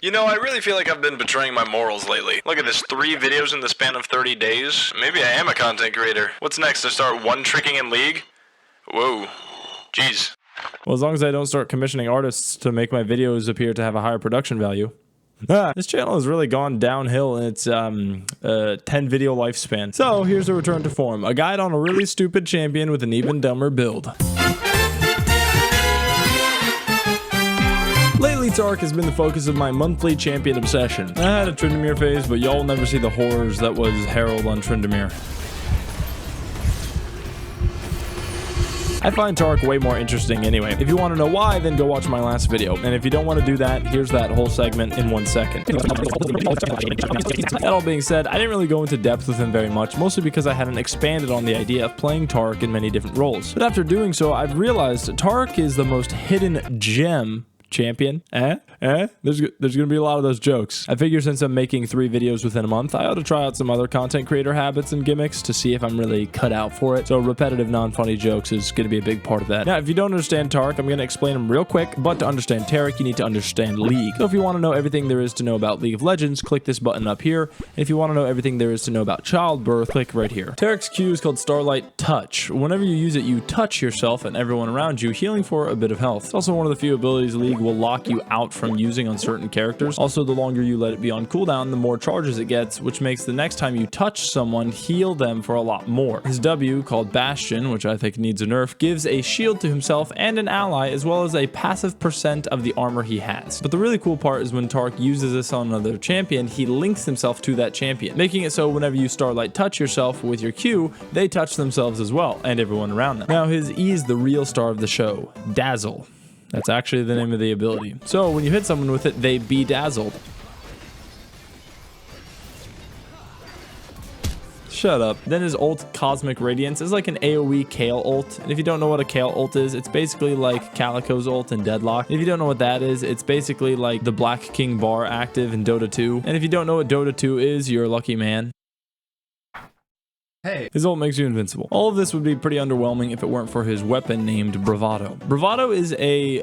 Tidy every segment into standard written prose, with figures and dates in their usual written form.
You know, I really feel like I've been betraying my morals lately. Look at this, 3 videos in the span of 30 days. Maybe I am a content creator. What's next, to start one-tricking in League? Whoa. Jeez. Well, as long as I don't start commissioning artists to make my videos appear to have a higher production value. This channel has really gone downhill in its 10 video lifespan. So here's a return to form, a guide on a really stupid champion with an even dumber build. Lately, Tark has been the focus of my monthly champion obsession. I had a Tryndamere phase, but y'all will never see the horrors that was Herald on Tryndamere. I find Tark way more interesting anyway. If you want to know why, then go watch my last video. And if you don't want to do that, here's that whole segment in 1 second. That all being said, I didn't really go into depth with him very much, mostly because I hadn't expanded on the idea of playing Tark in many different roles. But after doing so, I've realized Tark is the most hidden gem champion. There's gonna be a lot of those jokes. I figure since I'm making 3 videos within a month, I ought to try out some other content creator habits and gimmicks to see if I'm really cut out for it. So repetitive, non-funny jokes is gonna be a big part of that. Now, if you don't understand Tark, I'm gonna explain him real quick, but to understand Taric, you need to understand League. So if you want to know everything there is to know about League of Legends, click this button up here. And if you want to know everything there is to know about childbirth, click right here. Taric's Q is called Starlight Touch. Whenever you use it, you touch yourself and everyone around you, healing for a bit of health. It's also one of the few abilities League will lock you out from using on certain characters. Also, the longer you let it be on cooldown, the more charges it gets, which makes the next time you touch someone, heal them for a lot more. His W, called Bastion, which I think needs a nerf, gives a shield to himself and an ally, as well as a passive % of the armor he has. But the really cool part is when Tark uses this on another champion, he links himself to that champion, making it so whenever you Starlight touch yourself with your Q, they touch themselves as well, and everyone around them. Now, his E is the real star of the show, Dazzle. That's actually the name of the ability. So when you hit someone with it, they be dazzled. Shut up. Then his ult, Cosmic Radiance, is like an AoE Kale ult. And if you don't know what a Kale ult is, it's basically like Calico's ult in Deadlock. And if you don't know what that is, it's basically like the Black King bar active in Dota 2. And if you don't know what Dota 2 is, you're a lucky man. Hey. His ult makes you invincible. All of this would be pretty underwhelming if it weren't for his weapon named Bravado. Bravado is a...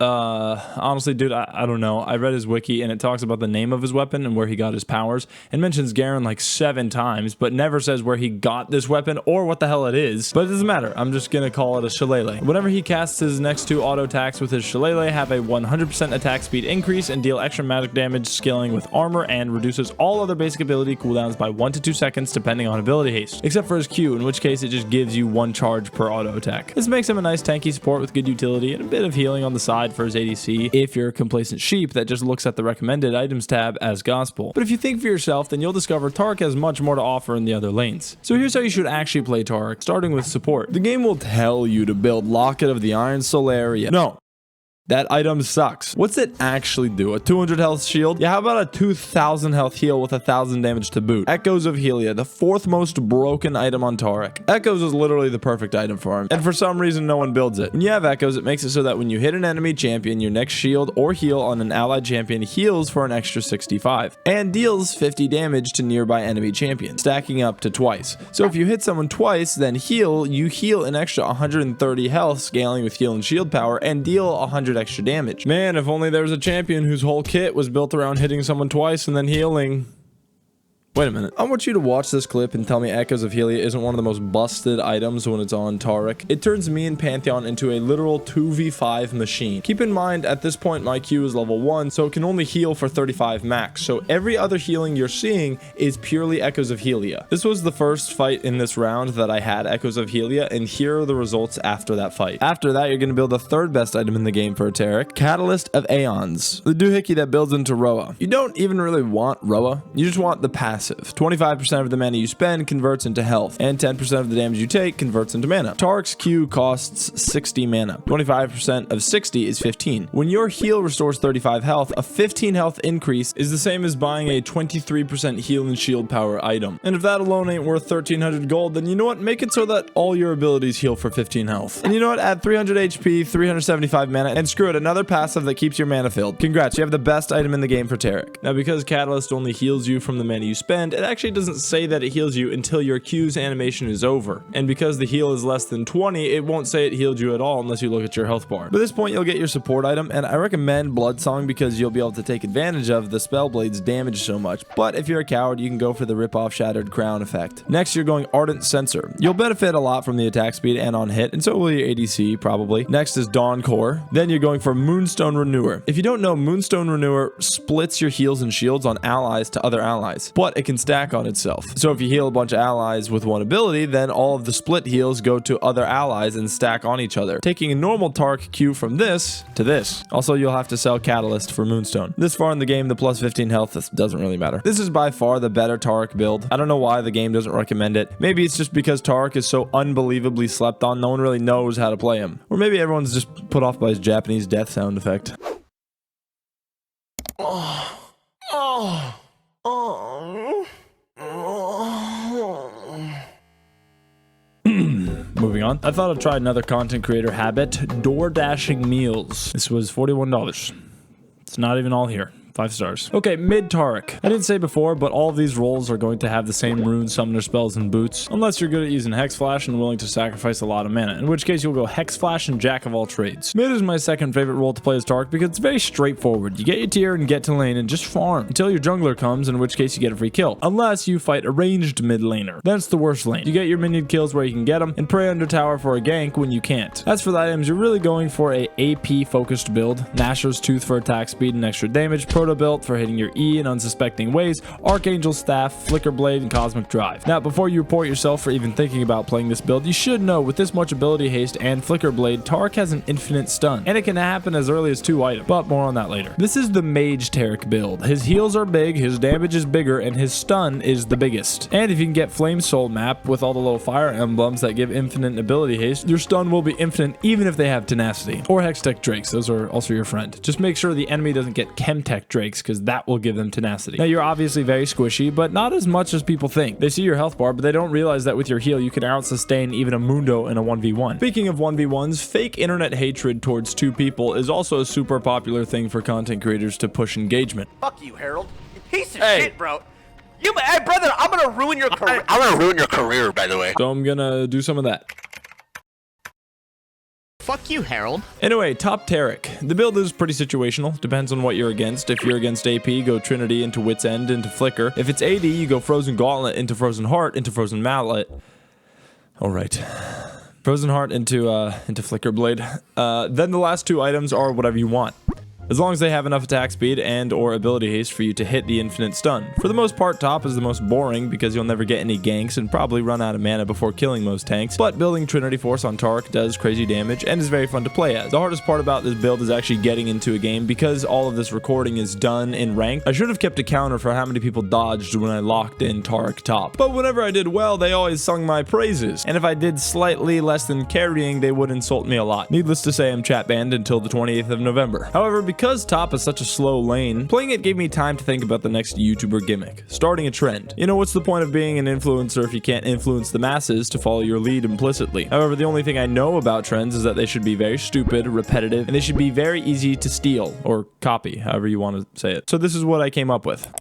honestly, dude, I don't know. I read his wiki and it talks about the name of his weapon and where he got his powers and mentions Garen like 7 times, but never says where he got this weapon or what the hell it is. But it doesn't matter. I'm just gonna call it a shillelagh. Whenever he casts his next 2 auto attacks with his shillelagh, have a 100% attack speed increase and deal extra magic damage scaling with armor, and reduces all other basic ability cooldowns by 1 to 2 seconds depending on ability haste, except for his Q, in which case it just gives you 1 charge per auto attack. This makes him a nice tanky support with good utility and a bit of healing on the side for his ADC if you're a complacent sheep that just looks at the recommended items tab as gospel. But if you think for yourself, then you'll discover Tark has much more to offer in the other lanes. So here's how you should actually play Tark, starting with support. The game will tell you to build Locket of the Iron Solaria. No. That item sucks. What's it actually do? A 200 health shield? Yeah, how about a 2000 health heal with 1000 damage to boot? Echoes of Helia, the 4th most broken item on Taric. Echoes is literally the perfect item for him, and for some reason no one builds it. When you have Echoes, it makes it so that when you hit an enemy champion, your next shield or heal on an allied champion heals for an extra 65, and deals 50 damage to nearby enemy champion, stacking up to twice. So if you hit someone twice, then you heal an extra 130 health, scaling with heal and shield power, and deal 100 extra damage. Man, if only there was a champion whose whole kit was built around hitting someone twice and then healing. Wait a minute. I want you to watch this clip and tell me Echoes of Helia isn't one of the most busted items when it's on Taric. It turns me and Pantheon into a literal 2v5 machine. Keep in mind, at this point my Q is level 1, so it can only heal for 35 max. So every other healing you're seeing is purely Echoes of Helia. This was the first fight in this round that I had Echoes of Helia, and here are the results after that fight. After that, you're going to build the 3rd best item in the game for Taric, Catalyst of Aeons, the doohickey that builds into Roa. You don't even really want Roa, you just want the passive. 25% of the mana you spend converts into health, and 10% of the damage you take converts into mana. Tark's Q costs 60 mana. 25% of 60 is 15. When your heal restores 35 health, a 15 health increase is the same as buying a 23% heal and shield power item. And if that alone ain't worth 1300 gold, then you know what? Make it so that all your abilities heal for 15 health. And you know what? Add 300 HP, 375 mana, and screw it, another passive that keeps your mana filled. Congrats, you have the best item in the game for Taric. Now, because Catalyst only heals you from the mana you spend, spend, it actually doesn't say that it heals you until your Q's animation is over. And because the heal is less than 20, it won't say it healed you at all unless you look at your health bar. By this point, you'll get your support item, and I recommend Bloodsong because you'll be able to take advantage of the Spellblade's damage so much. But if you're a coward, you can go for the rip-off Shattered Crown effect. Next, you're going Ardent Sensor. You'll benefit a lot from the attack speed and on hit, and so will your ADC, probably. Next is Dawn Core. Then you're going for Moonstone Renewer. If you don't know, Moonstone Renewer splits your heals and shields on allies to other allies, but it can stack on itself. So if you heal a bunch of allies with one ability, then all of the split heals go to other allies and stack on each other, taking a normal Tark Q from this to this. Also, you'll have to sell Catalyst for Moonstone. This far in the game, the plus 15 health doesn't really matter. This is by far the better Tark build. I don't know why the game doesn't recommend it. Maybe it's just because Tark is so unbelievably slept on, no one really knows how to play him. Or maybe everyone's just put off by his Japanese death sound effect. Moving on, I thought I'd try another content creator habit, door dashing meals. This was $41. It's not even all here. 5 stars. Okay, mid Taric. I didn't say before, but all of these roles are going to have the same rune summoner spells and boots, unless you're good at using Hex Flash and willing to sacrifice a lot of mana, in which case you'll go Hex Flash and Jack of all trades. Mid is my second favorite role to play as Tark because it's very straightforward. You get your tier and get to lane and just farm until your jungler comes, in which case you get a free kill, unless you fight a ranged mid laner. That's the worst lane. You get your minion kills where you can get them, and pray under tower for a gank when you can't. As for the items, you're really going for a AP focused build. Nashor's Tooth for attack speed and extra damage, Proto Built for hitting your E in unsuspecting ways, Archangel Staff, Flicker Blade, and Cosmic Drive. Now, before you report yourself for even thinking about playing this build, you should know with this much ability haste and Flicker Blade, Tark has an infinite stun, and it can happen as early as 2 items, but more on that later. This is the Mage Taric build. His heals are big, his damage is bigger, and his stun is the biggest. And if you can get Flame Soul map with all the little fire emblems that give infinite ability haste, your stun will be infinite even if they have tenacity. Or Hextech Drakes, those are also your friend. Just make sure the enemy doesn't get Chemtech Drakes, because that will give them tenacity. Now, you're obviously very squishy, but not as much as people think. They see your health bar, but they don't realize that with your heal, you can out-sustain even a Mundo in a 1v1. Speaking of 1v1s, fake internet hatred towards 2 people is also a super popular thing for content creators to push engagement. Fuck you, Harold. You piece of shit, bro. Hey, brother, I'm gonna ruin your career. I'm gonna ruin your career, by the way. So I'm gonna do some of that. Fuck you, Harold. Anyway, top Taric. The build is pretty situational. Depends on what you're against. If you're against AP, go Trinity into Wit's End into Flicker. If it's AD, you go Frozen Gauntlet into Frozen Heart into Frozen Mallet. Alright. Frozen Heart into Flicker Blade. Then the last 2 items are whatever you want, as long as they have enough attack speed and or ability haste for you to hit the infinite stun. For the most part, top is the most boring because you'll never get any ganks and probably run out of mana before killing most tanks, but building Trinity Force on Tark does crazy damage and is very fun to play as. The hardest part about this build is actually getting into a game because all of this recording is done in ranked. I should have kept a counter for how many people dodged when I locked in Tark top, but whenever I did well, they always sung my praises, and if I did slightly less than carrying, they would insult me a lot. Needless to say, I'm chat banned until the 28th of November. However, because top is such a slow lane, playing it gave me time to think about the next YouTuber gimmick, starting a trend. You know, what's the point of being an influencer if you can't influence the masses to follow your lead implicitly? However, the only thing I know about trends is that they should be very stupid, repetitive, and they should be very easy to steal, or copy, however you want to say it. So this is what I came up with.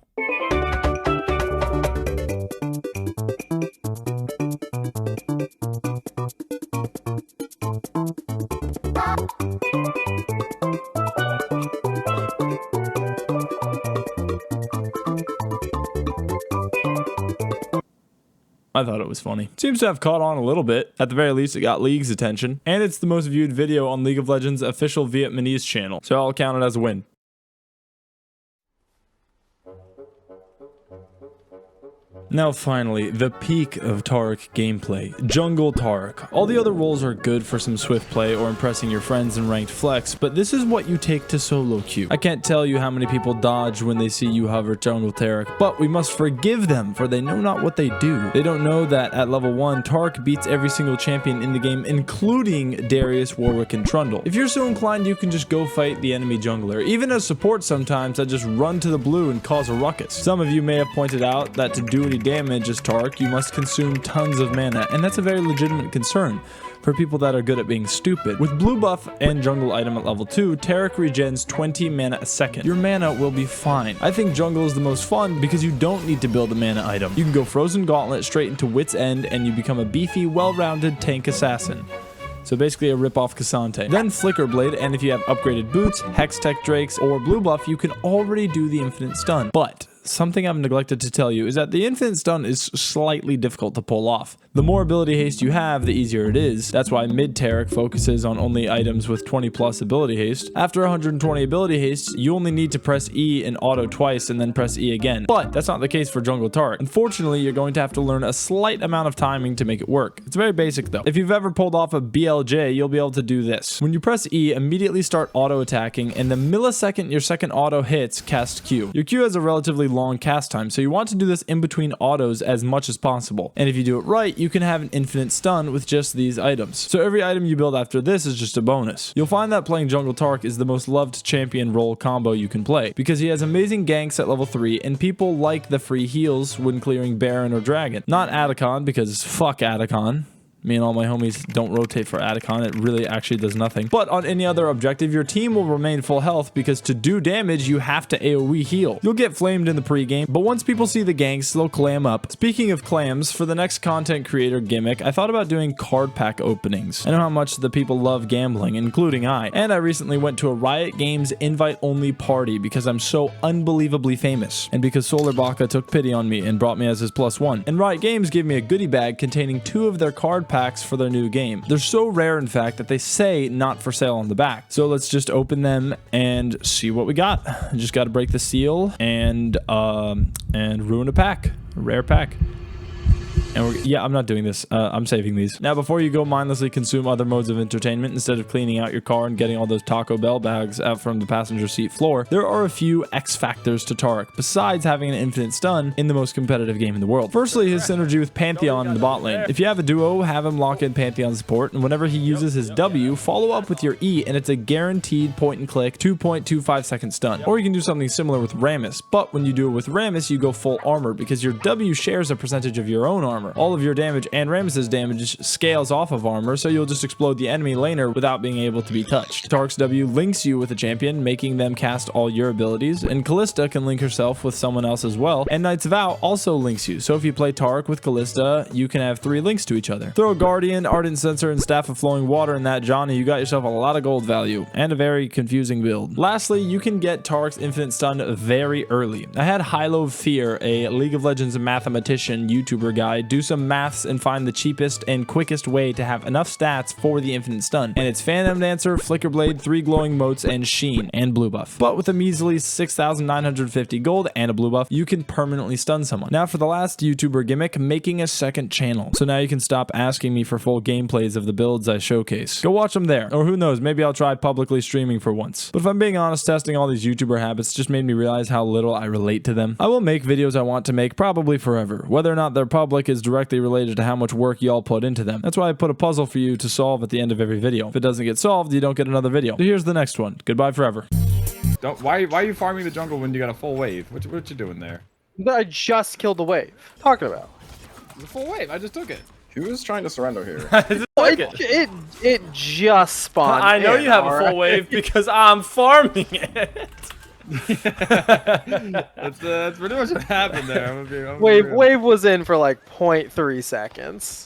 I thought it was funny. Seems to have caught on a little bit. At the very least, it got League's attention. And it's the most viewed video on League of Legends' official Vietnamese channel. So I'll count it as a win. Now finally, the peak of Tark gameplay, Jungle Tark. All the other roles are good for some swift play or impressing your friends in ranked flex, but this is what you take to solo queue. I can't tell you how many people dodge when they see you hover Jungle Taric, but we must forgive them, for they know not what they do. They don't know that at level 1, Tark beats every single champion in the game, including Darius, Warwick, and Trundle. If you're so inclined, you can just go fight the enemy jungler. Even as support sometimes, I just run to the blue and cause a ruckus. Some of you may have pointed out that to do any damage as Tark, you must consume tons of mana, and that's a very legitimate concern for people that are good at being stupid. With blue buff and jungle item at level 2, Taric regens 20 mana a second. Your mana will be fine. I think jungle is the most fun because you don't need to build a mana item. You can go Frozen Gauntlet straight into Wit's End and you become a beefy, well-rounded tank assassin. So basically a rip-off Cassante. Then Flicker Blade, and if you have upgraded boots, Hextech Drakes, or blue buff, you can already do the infinite stun. But something I've neglected to tell you is that the infinite stun is slightly difficult to pull off. The more ability haste you have, the easier it is. That's why mid Taric focuses on only items with 20 plus ability haste. After 120 ability haste, you only need to press E and auto twice and then press E again. But that's not the case for jungle Tark. Unfortunately, you're going to have to learn a slight amount of timing to make it work. It's very basic though. If you've ever pulled off a BLJ, you'll be able to do this. When you press E, immediately start auto attacking, and the millisecond your second auto hits, cast Q. Your Q has a relatively long cast time, so you want to do this in between autos as much as possible. And if you do it right, you can have an infinite stun with just these items. So every item you build after this is just a bonus. You'll find that playing jungle Tark is the most loved champion role combo you can play, because he has amazing ganks at level 3, and people like the free heals when clearing Baron or Dragon. Not Atacon, because fuck Atacon. Me and all my homies don't rotate for Atacon. It really actually does nothing. But on any other objective, your team will remain full health because to do damage, you have to AoE heal. You'll get flamed in the pregame, but once people see the ganks, they'll clam up. Speaking of clams, for the next content creator gimmick, I thought about doing card pack openings. I know how much the people love gambling, including I. And I recently went to a Riot Games invite-only party because I'm so unbelievably famous. And because Solar Baka took pity on me and brought me as his +1. And Riot Games gave me a goodie bag containing 2 of their card packs for their new game. They're so rare, in fact, that they say not for sale on the back. So let's just open them and see what we got. Just got to break the seal and ruin a pack, a rare pack. And yeah, I'm not doing this. I'm saving these. Now, before you go mindlessly consume other modes of entertainment instead of cleaning out your car and getting all those Taco Bell bags out from the passenger seat floor, there are a few X factors to Tark, besides having an infinite stun in the most competitive game in the world. Firstly, his synergy with Pantheon in the bot lane. If you have a duo, have him lock in Pantheon support, and whenever he uses his W, follow up with your E, and it's a guaranteed point-and-click 2.25 second stun. Or you can do something similar with Rammus, but when you do it with Rammus, you go full armor, because your W shares a percentage of your own armor. All of your damage and Rammus's damage scales off of armor, so you'll just explode the enemy laner without being able to be touched. Tark's W links you with a champion, making them cast all your abilities, and Callista can link herself with someone else as well, and Knight's Vow also links you, so if you play Tark with Callista, you can have 3 links to each other. Throw a Guardian, Ardent Censer, and Staff of Flowing Water in that Johnny, you got yourself a lot of gold value, and a very confusing build. Lastly, you can get Tark's infinite stun very early. I had Hilo Fear, a League of Legends mathematician YouTuber guy, do some maths and find the cheapest and quickest way to have enough stats for the infinite stun. And it's Phantom Dancer, Flicker Blade, 3 glowing motes, and Sheen, and blue buff. But with a measly 6,950 gold and a blue buff, you can permanently stun someone. Now for the last YouTuber gimmick, making a second channel. So now you can stop asking me for full gameplays of the builds I showcase. Go watch them there. Or who knows, maybe I'll try publicly streaming for once. But if I'm being honest, testing all these YouTuber habits just made me realize how little I relate to them. I will make videos I want to make probably forever. Whether or not they're public is directly related to how much work y'all put into them. That's why I put a puzzle for you to solve at the end of every video. If it doesn't get solved, you don't get another video. So here's the next one. Goodbye forever. Why are you farming the jungle when you got a full wave? What you doing there? I just killed the wave. Talking about. It's a full wave. I just took it. Who is trying to surrender here? It just spawned. I know you have a full wave because I'm farming it. That's pretty much what happened there. Wave was in for like 0.3 seconds.